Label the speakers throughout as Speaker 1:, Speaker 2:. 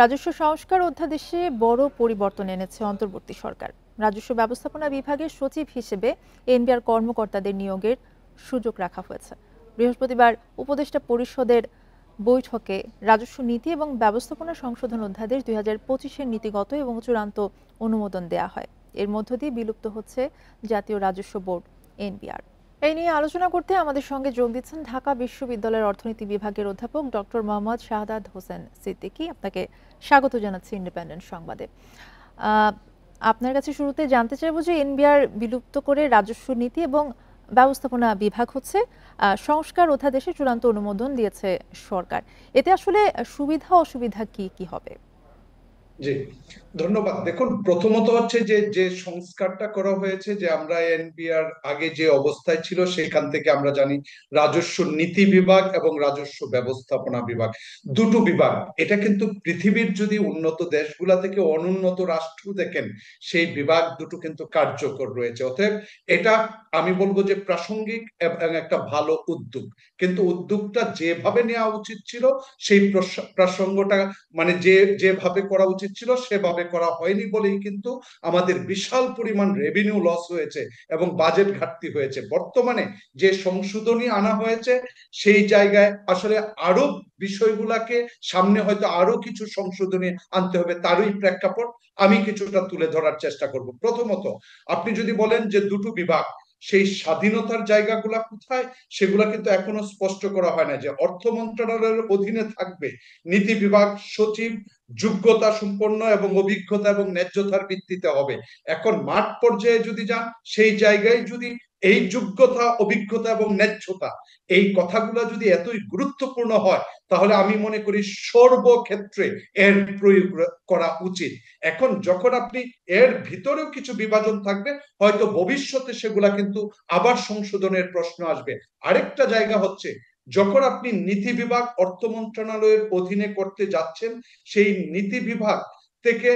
Speaker 1: রাজস্ব সংস্কার অধ্যাদেশে বড় পরিবর্তন এনেছে অন্তর্বর্তী সরকার। রাজস্ব ব্যবস্থাপনা বিভাগের সচিব হিসেবে এনবিআর কর্মকর্তাদের নিয়োগের সুযোগ রাখা হয়েছে। বৃহস্পতিবার উপদেষ্টা পরিষদের বৈঠকে রাজস্ব নীতি এবং ব্যবস্থাপনা সংশোধন অধ্যাদেশ 2025-এর নীতিগত এবং চূড়ান্ত অনুমোদন দেয়া হয়। এর মধ্য দিয়ে বিলুপ্ত হচ্ছে জাতীয় রাজস্ব বোর্ড এনবিআর। এই নিয়ে আলোচনা করতে আমাদের সঙ্গে যোগ দিচ্ছেন ঢাকা বিশ্ববিদ্যালয়ের অর্থনীতি বিভাগের অধ্যাপক ডক্টর মোহাম্মদ শাহাদাত হোসেন সিদ্দিকী। আপনাকে স্বাগত জানাচ্ছি ইন্ডিপেন্ডেন্ট সংবাদে। আপনার কাছে শুরুতে জানতে চাইব যে এনবিআর বিলুপ্ত করে রাজস্ব নীতি এবং ব্যবস্থাপনা বিভাগ হচ্ছে, সংস্কার অধ্যাদেশে চূড়ান্ত অনুমোদন দিয়েছে সরকার। এতে আসলে সুবিধা অসুবিধা কি কি হবে?
Speaker 2: জি, ধন্যবাদ। দেখুন, প্রথমত হচ্ছে যে যে সংস্কারটা করা হয়েছে, যে আমরা এনবিআর আগে যে অবস্থায় ছিল সেখান থেকে আমরা জানি রাজস্ব নীতি বিভাগ এবং রাজস্ব ব্যবস্থাপনা বিভাগ, দুটো বিভাগ। এটা কিন্তু পৃথিবীর যদি উন্নত দেশগুলা থেকে অনুন্নত রাষ্ট্র দেখেন, সেই বিভাগ দুটো কিন্তু কার্যকর রয়েছে। অতএব এটা আমি বলবো যে প্রাসঙ্গিক এবং একটা ভালো উদ্যোগ। কিন্তু উদ্যোগটা যেভাবে নেওয়া উচিত ছিল, সেই প্রসঙ্গটা মানে যেভাবে করা উচিত ছিল সেভাবে করা হয়নি বলেই কিন্তু আমাদের বিশাল পরিমাণ রেভিনিউ লস হয়েছে এবং বাজেট ঘাটতি হয়েছে। বর্তমানে যে সংশোধনী আনা হয়েছে সেই জায়গায় আসলে আরো বিষয়গুলাকে সামনে হয়তো আরো কিছু সংশোধনী আনতে হবে, তারই প্রেক্ষাপট আমি কিছুটা তুলে ধরার চেষ্টা করব। প্রথমত, আপনি যদি বলেন যে দুটো বিভাগ, সেই স্বাধীনতার জায়গাগুলা কোথায় সেগুলা কিন্তু এখনো স্পষ্ট করা হয় না। যে অর্থ মন্ত্রণালয়ের অধীনে থাকবে নীতি বিভাগ, সচিব যোগ্যতা সম্পন্ন এবং অভিজ্ঞতা এবং ন্যায্যতার ভিত্তিতে হবে। এখন মাঠ পর্যায়ে যদি যান, সেই জায়গায় যদি এই যোগ্যতা, অভিজ্ঞতা এবং ন্যায্যতা, এই কথাগুলো যদি এতই গুরুত্বপূর্ণ হয়, তাহলে আমি মনে করি সর্বক্ষেত্রে এর প্রয়োগ করা উচিত। এখন যখন আপনি এর ভিতরেও কিছু বিভাজন থাকবে, হয়তো ভবিষ্যতে সেগুলা কিন্তু আবার সংশোধনের প্রশ্ন আসবে। আরেকটা জায়গা হচ্ছে, যখন আপনি নীতি বিভাগ অর্থ মন্ত্রণালয়ের অধীনে করতে যাচ্ছেন, সেই নীতি বিভাগ থেকে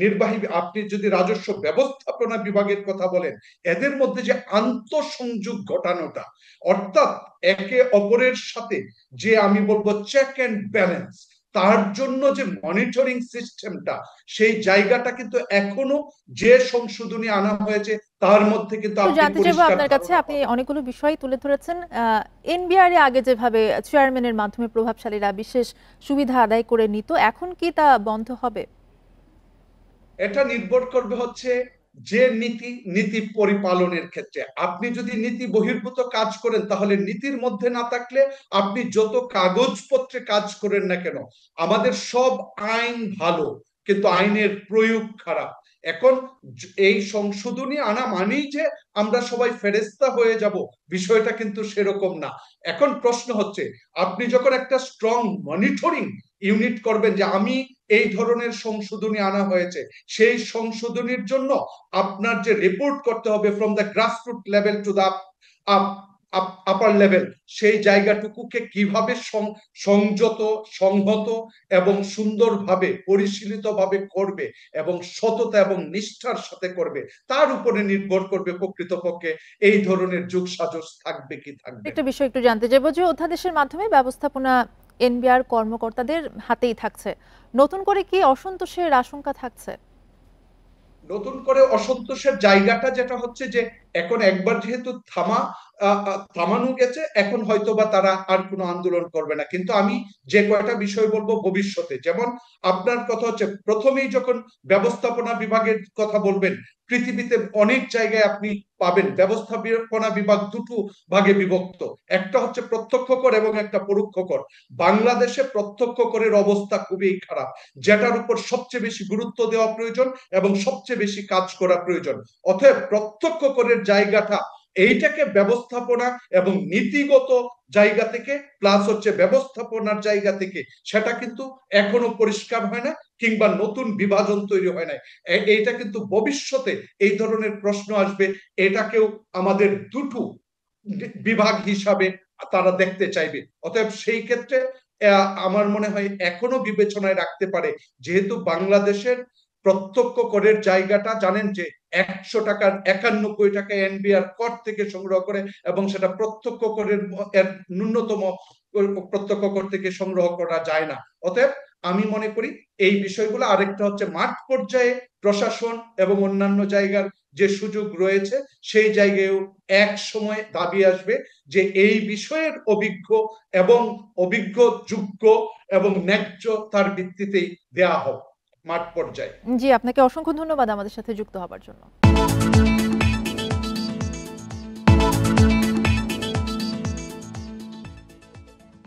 Speaker 2: নির্বাহী, আপনি যদি রাজস্ব ব্যবস্থাপনা বিভাগের কথা বলেন, এদের মধ্যে যে আন্তঃসংযোগ ঘটানোটা, অর্থাৎ একে অপরের সাথে যে আমি বলবো চেক এন্ড ব্যালেন্স, তার জন্য যে মনিটরিং সিস্টেমটা, সেই জায়গাটা কিন্তু এখনো যে সংশোধনী আনা হয়েছে তার মধ্যে কিন্তু
Speaker 1: তো
Speaker 2: আপনি
Speaker 1: জানতে চাইবো
Speaker 2: পরিষ্কার
Speaker 1: আপনার কাছে,
Speaker 2: ধারণা
Speaker 1: আপনি
Speaker 2: পাবেন।
Speaker 1: অনেকগুলো বিষয় তুলে ধরেছেন। এনবিআর এ আগে যেভাবে চেয়ারম্যানের মাধ্যমে প্রভাবশালীরা বিশেষ সুবিধা আদায় করে নিত, এখন কি তা বন্ধ হবে?
Speaker 2: এটা নির্ভর করবে হচ্ছে যে নীতি পরিপালনের ক্ষেত্রে। আপনি যদি নীতি বহির্ভূত কাজ করেন, তাহলে নীতির মধ্যে না থাকলে আপনি যত কাগজপত্রে কাজ করেন না কেন, আমাদের সব আইন ভালো কিন্তু আইনের প্রয়োগ খারাপ। এখন এই সংশোধনী আনা মানেই যে আমরা সবাই ফেরেস্তা হয়ে যাব, বিষয়টা কিন্তু সেরকম না। এখন প্রশ্ন হচ্ছে, আপনি যখন একটা স্ট্রং মনিটরিং ইউনিট করবেন, যে আমি এই ধরনের সংশোধনী আনা হয়েছে, সেই সংশোধনীর জন্য আপনার যে রিপোর্ট করতে হবে from the grassroot level to the upper level, সেই জায়গাটুকুকে কিভাবে সংযত, সংহত এবং সুন্দরভাবে পরিশীলিত ভাবে করবে এবং সততা এবং নিষ্ঠার সাথে করবে, তার উপরে নির্ভর করবে প্রকৃতপক্ষে এই ধরনের যোগসাজশ থাকবে কি থাকবে
Speaker 1: একটা
Speaker 2: না।
Speaker 1: বিষয় একটু জানতে চাইবো যে অধ্যাদেশের মাধ্যমে ব্যবস্থাপনা এনবিআর কর্মকর্তাদের হাতেই থাকছে, নতুন করে কি অসন্তোষের আশঙ্কা থাকছে?
Speaker 2: নতুন করে অসন্তোষের জায়গাটা যেটা হচ্ছে যে, এখন একবার যেহেতু থামানো গেছে, এখন হয়তো বা তারা আর কোনো আন্দোলন করবে না। কিন্তু আমি যে কয়টা বিষয় বলবো ভবিষ্যতে, যেমন আপনার কথা হচ্ছে প্রথমেই যখন ব্যবস্থাপনা বিভাগের কথা বলবেন, পৃথিবীতে অনেক জায়গায় আপনি পাবেন ব্যবস্থাপনা বিভাগ দুটো ভাগে বিভক্ত। একটা হচ্ছে প্রত্যক্ষ কর এবং একটা পরোক্ষ কর। বাংলাদেশে প্রত্যক্ষ করের অবস্থা খুবই খারাপ, যেটার উপর সবচেয়ে বেশি গুরুত্ব দেওয়া প্রয়োজন এবং সবচেয়ে বেশি কাজ করা প্রয়োজন। অতএব প্রত্যক্ষ করের জায়গাটা, এইটাকে ব্যবস্থাপনা এবং নীতিগত জায়গা থেকে প্লাস হচ্ছে ব্যবস্থাপনার জায়গা থেকে, সেটা কিন্তু এখনো পরিষ্কার হয় না, কিংবা নতুন বিভাজন তৈরি হয় না। এইটা কিন্তু ভবিষ্যতে এই ধরনের প্রশ্ন আসবে, এটাকেও আমাদের দুটো বিভাগ হিসাবে তারা দেখতে চাইবে। অতএব সেই ক্ষেত্রে আমার মনে হয় এখনো বিবেচনায় রাখতে পারে, যেহেতু বাংলাদেশের প্রত্যক্ষ করের জায়গাটা জানেন যে 100 টাকার 91 টাকা এনবিআর কর থেকে সংগ্রহ করে, এবং সেটা প্রত্যক্ষ করের ন্যূনতম প্রত্যক্ষ কর থেকে সংগ্রহ করা যায় না। অতএব আমি মনে করি এই বিষয়গুলো। আরেকটা হচ্ছে মাঠ পর্যায়ে প্রশাসন এবং অন্যান্য জায়গার যে সুযোগ রয়েছে সেই জায়গায়ও এক সময় দাবি আসবে যে এই বিষয়ের অভিজ্ঞ যোগ্য এবং ন্যায্য তার ভিত্তিতেই দেয়া হোক মাঠ পর্যায়ে।
Speaker 1: জি, আপনাকে অসংখ্য ধন্যবাদ আমাদের সাথে যুক্ত হবার জন্য।